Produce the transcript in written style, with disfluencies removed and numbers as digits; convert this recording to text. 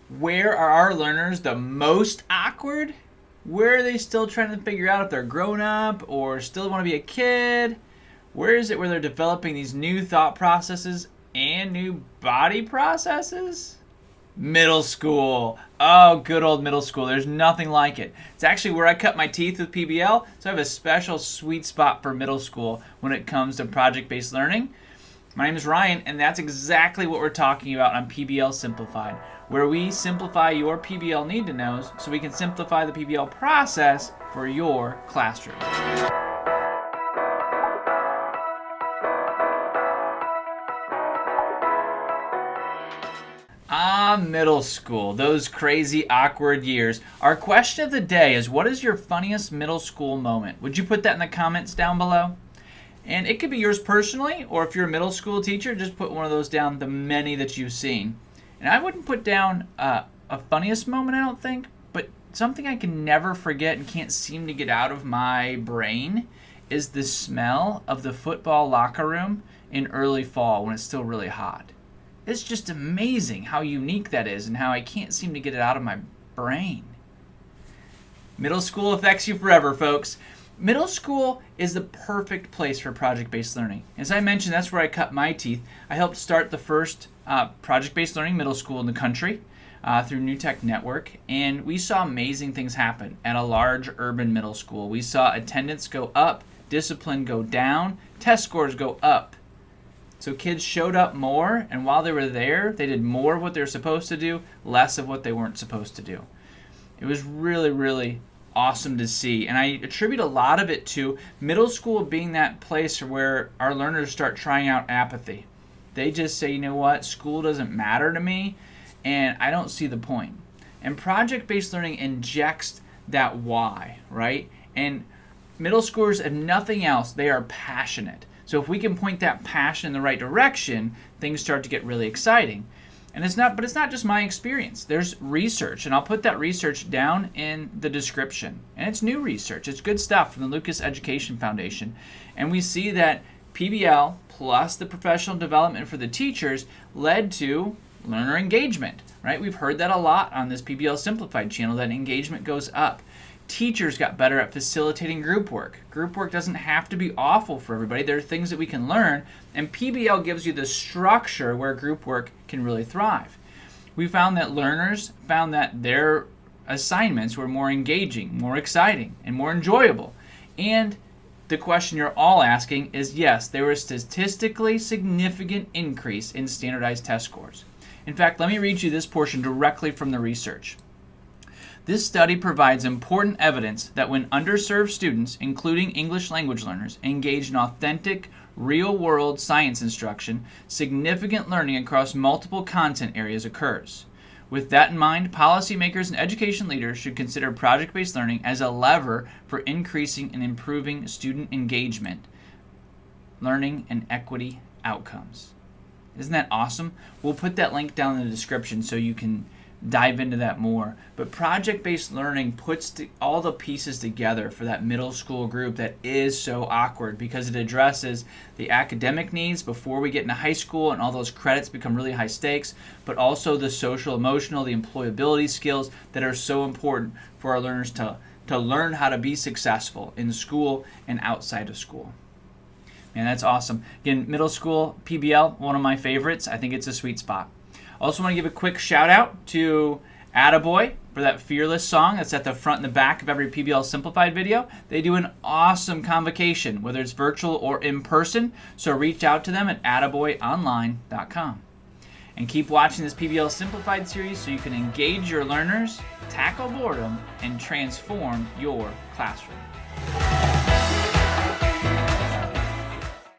Where are our learners the most awkward? Where are they still trying to figure out if they're grown up or still want to be a kid? Where is it where they're developing these new thought processes and new body processes? Middle school. Oh, good old middle school. There's nothing like it. It's actually where I cut my teeth with PBL, so I have a special sweet spot for middle school when it comes to project-based learning. My name is Ryan, and that's exactly what we're talking about on PBL Simplified, where we simplify your PBL need-to-knows so we can simplify the PBL process for your classroom. Middle school, those crazy awkward years. Our question of the day is, what is your funniest middle school moment? Would you put that in the comments down below? And it could be yours personally, or if you're a middle school teacher, just put one of those down, the many that you've seen. And I wouldn't put down a funniest moment, I don't think, but something I can never forget and can't seem to get out of my brain is the smell of the football locker room in early fall when it's still really hot. It's just amazing how unique that is and how I can't seem to get it out of my brain. Middle school affects you forever, folks. Middle school is the perfect place for project-based learning. As I mentioned, that's where I cut my teeth. I helped start the first project-based learning middle school in the country through New Tech Network, and we saw amazing things happen at a large urban middle school. We saw attendance go up, discipline go down, test scores go up. So kids showed up more, and while they were there, they did more of what they were supposed to do, less of what they weren't supposed to do. It was really, really awesome to see, and I attribute a lot of it to middle school being that place where our learners start trying out apathy. They just say, you know what, school doesn't matter to me, and I don't see the point. And project-based learning injects that why, right? And middle schoolers, if nothing else, they are passionate. So if we can point that passion in the right direction, things start to get really exciting. And it's not just my experience. There's research, and I'll put that research down in the description. And it's new research. It's good stuff from the Lucas Education Foundation. And we see that PBL plus the professional development for the teachers led to learner engagement, right? We've heard that a lot on this PBL Simplified channel, that engagement goes up. Teachers got better at facilitating group work. Group work doesn't have to be awful for everybody. There are things that we can learn, and PBL gives you the structure where group work can really thrive. We found that learners found that their assignments were more engaging, more exciting, and more enjoyable. And the question you're all asking is, yes, there was a statistically significant increase in standardized test scores. In fact, let me read you this portion directly from the research. This study provides important evidence that when underserved students, including English language learners, engage in authentic, real-world science instruction, significant learning across multiple content areas occurs. With that in mind, policymakers and education leaders should consider project-based learning as a lever for increasing and improving student engagement, learning, and equity outcomes. Isn't that awesome? We'll put that link down in the description so you can dive into that more. But project-based learning puts all the pieces together for that middle school group that is so awkward, because it addresses the academic needs before we get into high school and all those credits become really high stakes, but also the social, emotional, the employability skills that are so important for our learners to learn how to be successful in school and outside of school. Man, that's awesome. Again, middle school PBL, one of my favorites. I think it's a sweet spot. Also want to give a quick shout out to Attaboy for that Fearless song that's at the front and the back of every PBL Simplified video. They do an awesome convocation, whether it's virtual or in person, so reach out to them at attaboyonline.com. And keep watching this PBL Simplified series so you can engage your learners, tackle boredom, and transform your classroom.